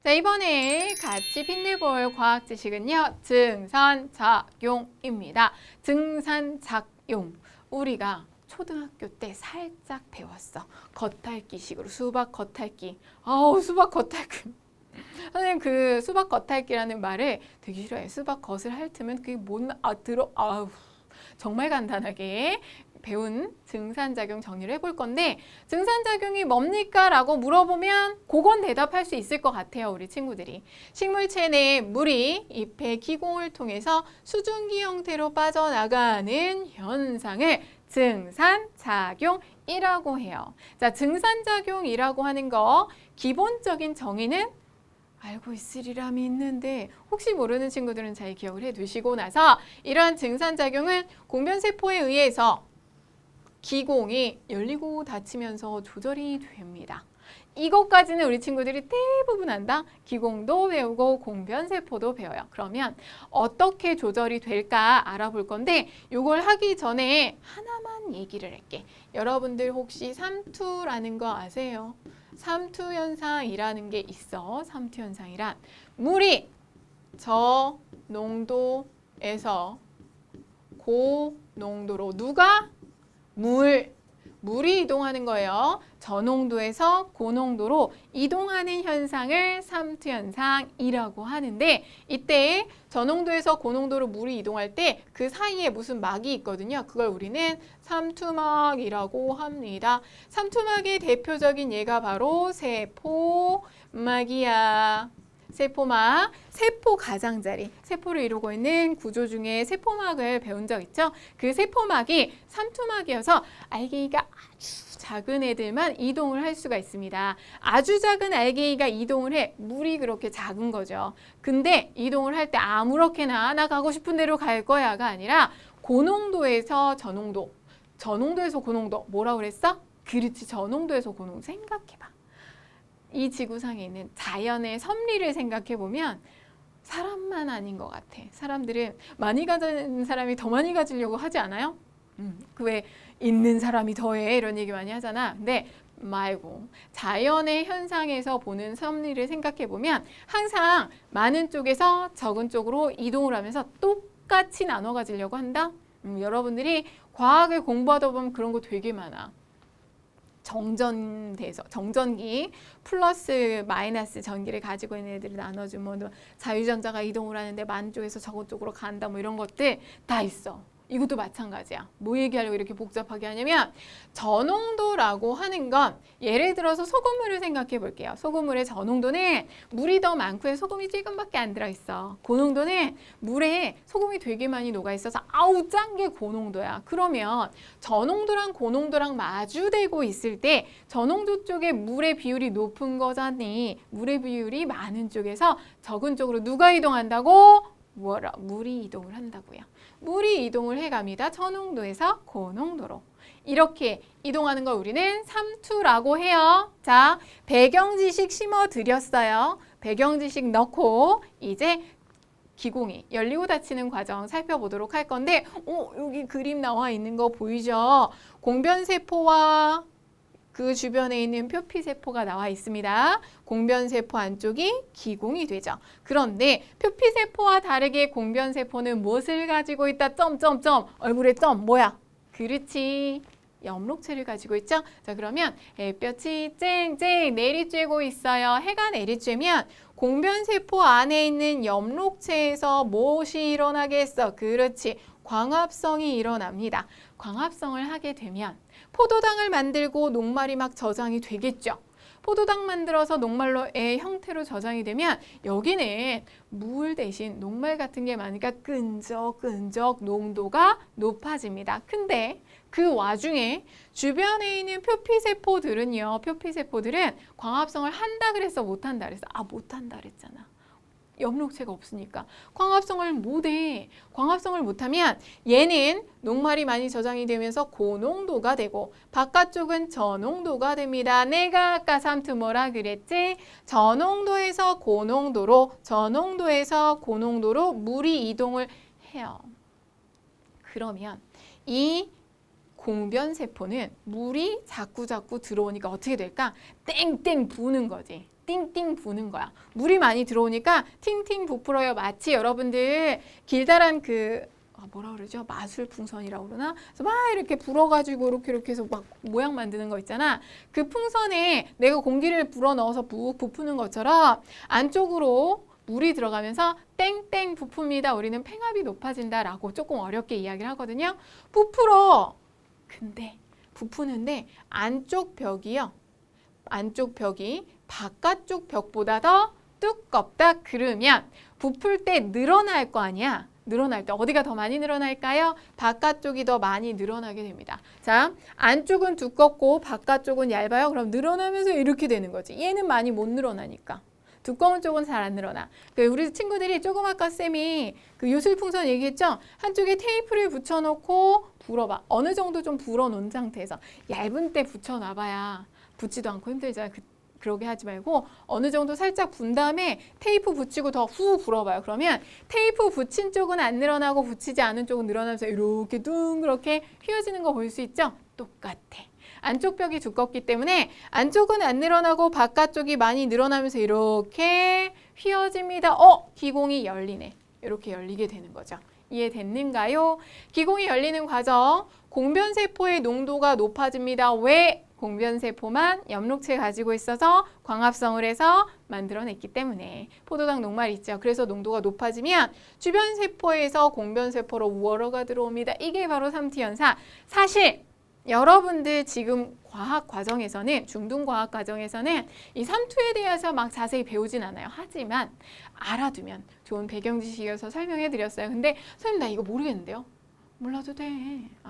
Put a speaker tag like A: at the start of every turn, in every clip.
A: 자, 이번에 같이 빛내볼 과학 지식은요. 증산작용입니다. 증산작용. 우리가 초등학교 때 살짝 배웠어. 겉핥기식으로 수박 겉핥기. 아우, 수박 겉핥기. 선생님 그 수박 겉핥기라는 말을 되게 싫어해요. 수박 겉을 핥으면 그게 아우. 정말 간단하게 배운 증산작용 정리를 해볼 건데 증산작용이 뭡니까? 라고 물어보면 그건 대답할 수 있을 것 같아요. 우리 친구들이. 식물체 내에 물이 잎의 기공을 통해서 수증기 형태로 빠져나가는 현상을 증산작용이라고 해요. 자, 증산작용이라고 하는 거 기본적인 정의는 알고 있으리라 믿는데 혹시 모르는 친구들은 잘 기억을 해두시고 나서 이러한 증산작용은 공변세포에 의해서 기공이 열리고 닫히면서 조절이 됩니다. 이것까지는 우리 친구들이 대부분 안다. 기공도 배우고 공변세포도 배워요. 그러면 어떻게 조절이 될까 알아볼 건데 이걸 하기 전에 하나만 얘기를 할게. 여러분들 혹시 삼투라는 거 아세요? 삼투현상이라는 게 있어. 삼투현상이란 물이 저농도에서 고농도로 누가? 물이 이동하는 거예요. 저농도에서 고농도로 이동하는 현상을 삼투현상이라고 하는데 이때 저농도에서 고농도로 물이 이동할 때 그 사이에 무슨 막이 있거든요. 그걸 우리는 삼투막이라고 합니다. 삼투막의 대표적인 예가 바로 세포막이야. 세포막, 세포 가장자리, 세포를 이루고 있는 구조 중에 세포막을 배운 적 있죠? 그 세포막이 삼투막이어서 알갱이가 아주 작은 애들만 이동을 할 수가 있습니다. 아주 작은 알갱이가 이동을 해. 물이 그렇게 작은 거죠. 근데 이동을 할 때 아무렇게나 나 가고 싶은 대로 갈 거야가 아니라 고농도에서 저농도, 저농도에서 고농도 뭐라고 그랬어? 그렇지, 저농도에서 고농도 생각해봐. 이 지구상에 있는 자연의 섭리를 생각해보면 사람만 아닌 것 같아. 사람들은 많이 가진 사람이 더 많이 가지려고 하지 않아요? 그 왜 있는 사람이 더해 이런 얘기 많이 하잖아. 근데 말고 자연의 현상에서 보는 섭리를 생각해보면 항상 많은 쪽에서 적은 쪽으로 이동을 하면서 똑같이 나눠 가지려고 한다? 여러분들이 과학을 공부하다 보면 그런 거 되게 많아. 정전기 플러스 마이너스 전기를 가지고 있는 애들이 나눠주면 뭐 자유전자가 이동을 하는데 만 쪽에서 저거 쪽으로 간다 뭐 이런 것들 다 있어. 이것도 마찬가지야. 뭐 얘기하려고 이렇게 복잡하게 하냐면 저농도라고 하는 건 예를 들어서 소금물을 생각해 볼게요. 소금물의 저농도는 물이 더 많고 소금이 조금밖에 안 들어있어. 고농도는 물에 소금이 되게 많이 녹아있어서 아우 짠 게 고농도야. 그러면 저농도랑 고농도랑 마주대고 있을 때 저농도 쪽에 물의 비율이 높은 거잖니. 물의 비율이 많은 쪽에서 적은 쪽으로 누가 이동한다고? 물이 이동을 한다고요. 물이 이동을 해갑니다. 저농도에서 고농도로. 이렇게 이동하는 걸 우리는 삼투라고 해요. 자, 배경 지식 심어드렸어요. 배경 지식 넣고 이제 기공이 열리고 닫히는 과정 살펴보도록 할 건데 여기 그림 나와 있는 거 보이죠? 공변세포와 그 주변에 있는 표피세포가 나와 있습니다. 공변세포 안쪽이 기공이 되죠. 그런데 표피세포와 다르게 공변세포는 무엇을 가지고 있다? 점점점 얼굴에 점 뭐야? 그렇지. 엽록체를 가지고 있죠. 자, 그러면 햇볕이 쨍쨍 내리쬐고 있어요. 해가 내리쬐면 공변세포 안에 있는 엽록체에서 무엇이 일어나겠어? 그렇지. 광합성이 일어납니다. 광합성을 하게 되면 포도당을 만들고 녹말이 막 저장이 되겠죠. 포도당 만들어서 녹말로의 형태로 저장이 되면 여기는 물 대신 녹말 같은 게 많으니까 끈적끈적 농도가 높아집니다. 근데 그 와중에 주변에 있는 표피세포들은요. 표피세포들은 광합성을 한다 그랬어? 못한다 그랬어? 못한다 그랬잖아. 엽록체가 없으니까 광합성을 못해. 광합성을 못하면 얘는 녹말이 많이 저장이 되면서 고농도가 되고 바깥쪽은 저농도가 됩니다. 내가 아까 삼투 뭐라 그랬지? 저농도에서 고농도로 물이 이동을 해요. 그러면 이 공변세포는 물이 자꾸 들어오니까 어떻게 될까? 땡땡 부는 거지. 띵띵 부는 거야. 물이 많이 들어오니까 팅팅 부풀어요. 마치 여러분들 길다란 뭐라 그러죠? 마술 풍선이라고 그러나? 그래서 막 이렇게 불어가지고 이렇게 해서 막 모양 만드는 거 있잖아. 그 풍선에 내가 공기를 불어 넣어서 푹 부푸는 것처럼 안쪽으로 물이 들어가면서 땡땡 부풉니다. 우리는 팽압이 높아진다라고 조금 어렵게 이야기를 하거든요. 부풀어. 근데 부푸는데 안쪽 벽이 바깥쪽 벽보다 더 두껍다 그러면 부풀 때 늘어날 거 아니야. 늘어날 때 어디가 더 많이 늘어날까요? 바깥쪽이 더 많이 늘어나게 됩니다. 자, 안쪽은 두껍고 바깥쪽은 얇아요. 그럼 늘어나면서 이렇게 되는 거지. 얘는 많이 못 늘어나니까. 두꺼운 쪽은 잘 안 늘어나. 우리 친구들이 조금 아까 쌤이 그 요술풍선 얘기했죠? 한쪽에 테이프를 붙여놓고 불어봐. 어느 정도 좀 불어놓은 상태에서 얇은 때 붙여놔봐야 붙지도 않고 힘들잖아. 그러게 하지 말고 어느 정도 살짝 분 다음에 테이프 붙이고 더 후 불어봐요. 그러면 테이프 붙인 쪽은 안 늘어나고 붙이지 않은 쪽은 늘어나면서 이렇게 둥그렇게 휘어지는 거 볼 수 있죠? 똑같아. 안쪽 벽이 두껍기 때문에 안쪽은 안 늘어나고 바깥쪽이 많이 늘어나면서 이렇게 휘어집니다. 기공이 열리네. 이렇게 열리게 되는 거죠. 이해됐는가요? 기공이 열리는 과정, 공변세포의 농도가 높아집니다. 왜? 공변세포만 엽록체 가지고 있어서 광합성을 해서 만들어냈기 때문에 포도당 녹말 있죠. 그래서 농도가 높아지면 주변 세포에서 공변세포로 우월어가 들어옵니다. 이게 바로 삼투 현상. 사실 여러분들 지금 과학 과정에서는 중등과학 과정에서는 이 삼투에 대해서 막 자세히 배우진 않아요. 하지만 알아두면 좋은 배경 지식이어서 설명해 드렸어요. 근데 선생님 나 이거 모르겠는데요. 몰라도 돼.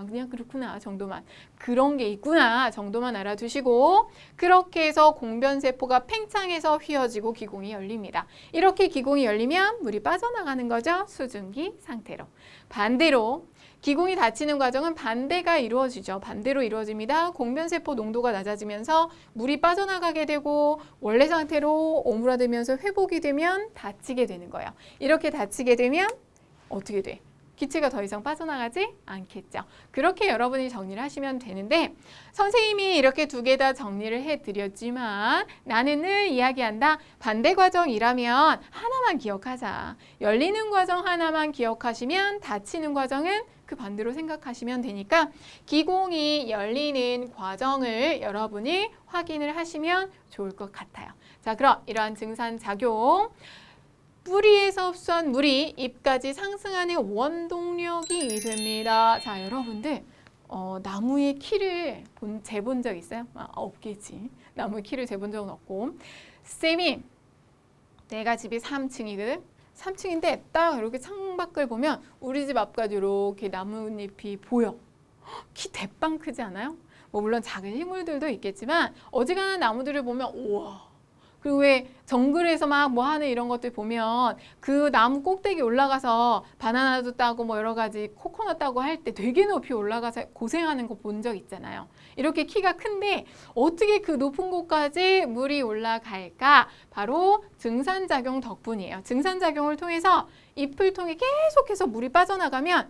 A: 그냥 그렇구나 정도만. 그런 게 있구나 정도만 알아두시고 그렇게 해서 공변세포가 팽창해서 휘어지고 기공이 열립니다. 이렇게 기공이 열리면 물이 빠져나가는 거죠. 수증기 상태로. 반대로 기공이 닫히는 과정은 반대가 이루어지죠. 반대로 이루어집니다. 공변세포 농도가 낮아지면서 물이 빠져나가게 되고 원래 상태로 오므라들면서 회복이 되면 닫히게 되는 거예요. 이렇게 닫히게 되면 어떻게 돼? 기체가 더 이상 빠져나가지 않겠죠. 그렇게 여러분이 정리를 하시면 되는데 선생님이 이렇게 두 개 다 정리를 해드렸지만 나는 늘 이야기한다. 반대 과정이라면 하나만 기억하자. 열리는 과정 하나만 기억하시면 닫히는 과정은 그 반대로 생각하시면 되니까 기공이 열리는 과정을 여러분이 확인을 하시면 좋을 것 같아요. 자, 그럼 이러한 증산작용 뿌리에서 흡수한 물이 잎까지 상승하는 원동력이 됩니다. 자, 여러분들 나무의 키를 재본 적 있어요? 없겠지. 나무의 키를 재본 적은 없고 쌤이 내가 집이 3층이거든. 3층인데 딱 이렇게 창밖을 보면 우리 집 앞까지 이렇게 나뭇잎이 보여. 키 대빵 크지 않아요? 물론 작은 식물들도 있겠지만 어지간한 나무들을 보면 우와. 그리고 왜 정글에서 막 뭐 하는 이런 것들 보면 그 나무 꼭대기 올라가서 바나나도 따고 뭐 여러 가지 코코넛 따고 할 때 되게 높이 올라가서 고생하는 거 본 적 있잖아요. 이렇게 키가 큰데 어떻게 그 높은 곳까지 물이 올라갈까? 바로 증산작용 덕분이에요. 증산작용을 통해서 잎을 통해 계속해서 물이 빠져나가면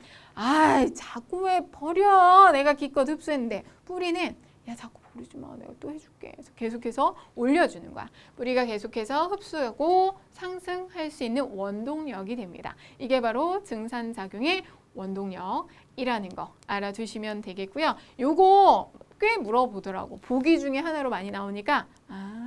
A: 자꾸 왜 버려? 내가 기껏 흡수했는데 뿌리는 야 자꾸 버리지 마. 내가 또 해줄게. 그래서 계속해서 올려주는 거야. 뿌리가 계속해서 흡수하고 상승할 수 있는 원동력이 됩니다. 이게 바로 증산작용의 원동력이라는 거 알아두시면 되겠고요. 요거 꽤 물어보더라고. 보기 중에 하나로 많이 나오니까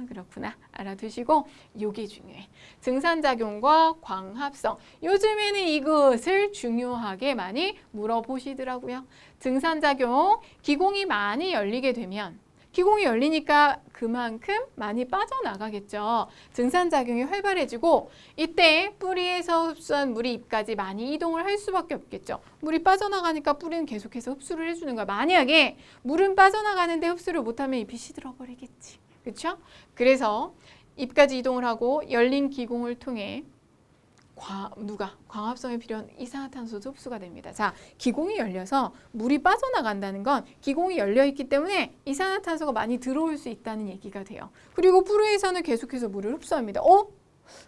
A: 그렇구나 알아두시고 요게 중요해. 증산작용과 광합성. 요즘에는 이것을 중요하게 많이 물어보시더라고요. 증산작용, 기공이 많이 열리게 되면 기공이 열리니까 그만큼 많이 빠져나가겠죠. 증산작용이 활발해지고 이때 뿌리에서 흡수한 물이 잎까지 많이 이동을 할 수밖에 없겠죠. 물이 빠져나가니까 뿌리는 계속해서 흡수를 해주는 거야. 만약에 물은 빠져나가는데 흡수를 못하면 잎이 시들어버리겠지. 그렇죠? 그래서 잎까지 이동을 하고 열린 기공을 통해 광합성에 필요한 이산화탄소도 흡수가 됩니다. 자, 기공이 열려서 물이 빠져나간다는 건 기공이 열려 있기 때문에 이산화탄소가 많이 들어올 수 있다는 얘기가 돼요. 그리고 뿌리에서는 계속해서 물을 흡수합니다.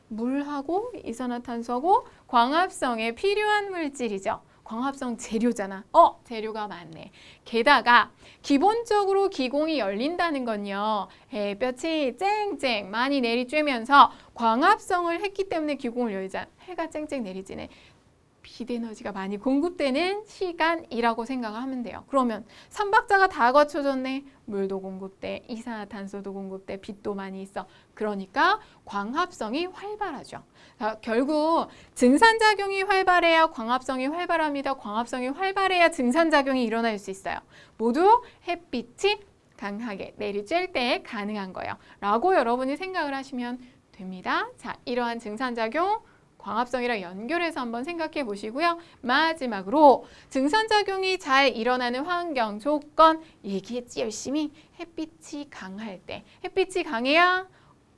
A: 물하고 이산화탄소하고 광합성에 필요한 물질이죠. 광합성 재료잖아. 재료가 많네. 게다가 기본적으로 기공이 열린다는 건요. 햇볕이 쨍쨍 많이 내리쬐면서 광합성을 했기 때문에 기공을 열잖아. 해가 쨍쨍 내리지네. 빛 에너지가 많이 공급되는 시간이라고 생각을 하면 돼요. 그러면 삼박자가 다 갖춰졌네. 물도 공급돼, 이산화탄소도 공급돼, 빛도 많이 있어. 그러니까 광합성이 활발하죠. 결국 증산작용이 활발해야 광합성이 활발합니다. 광합성이 활발해야 증산작용이 일어날 수 있어요. 모두 햇빛이 강하게 내리쬐 때 가능한 거예요. 라고 여러분이 생각을 하시면 됩니다. 자, 이러한 증산작용 광합성이랑 연결해서 한번 생각해 보시고요. 마지막으로 증산작용이 잘 일어나는 환경 조건 얘기했지 열심히. 햇빛이 강할 때. 햇빛이 강해야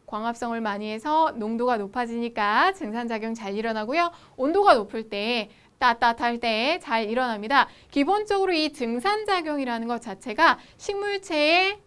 A: 광합성을 많이 해서 농도가 높아지니까 증산작용 잘 일어나고요. 온도가 높을 때 따뜻할 때 잘 일어납니다. 기본적으로 이 증산작용이라는 것 자체가 식물체의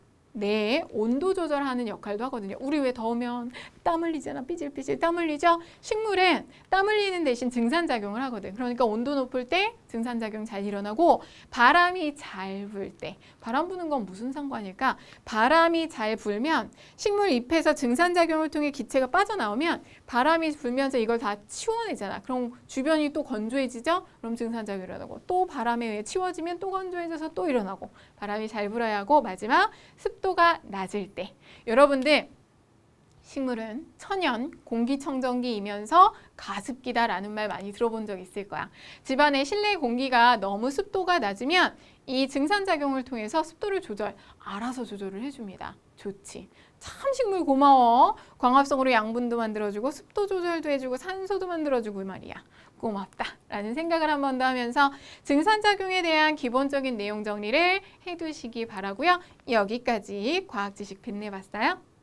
A: 온도 조절하는 역할도 하거든요. 우리 왜 더우면 땀 흘리잖아. 삐질삐질 땀 흘리죠. 식물은 땀 흘리는 대신 증산작용을 하거든. 그러니까 온도 높을 때 증산작용 잘 일어나고 바람이 잘 불 때. 바람 부는 건 무슨 상관일까? 바람이 잘 불면 식물 잎에서 증산작용을 통해 기체가 빠져나오면 바람이 불면서 이걸 다 치워내잖아. 그럼 주변이 또 건조해지죠? 그럼 증산작용이 일어나고 또 바람에 의해 치워지면 또 건조해져서 또 일어나고 바람이 잘 불어야 하고 마지막 습도가 낮을 때. 여러분들 식물은 천연 공기청정기이면서 가습기다라는 말 많이 들어본 적 있을 거야. 집안의 실내 공기가 너무 습도가 낮으면 이 증산작용을 통해서 습도를 알아서 조절을 해줍니다. 좋지. 참 식물 고마워. 광합성으로 양분도 만들어주고 습도 조절도 해주고 산소도 만들어주고 말이야. 고맙다 라는 생각을 한 번 더 하면서 증산작용에 대한 기본적인 내용 정리를 해두시기 바라고요. 여기까지 과학지식 빛내봤어요.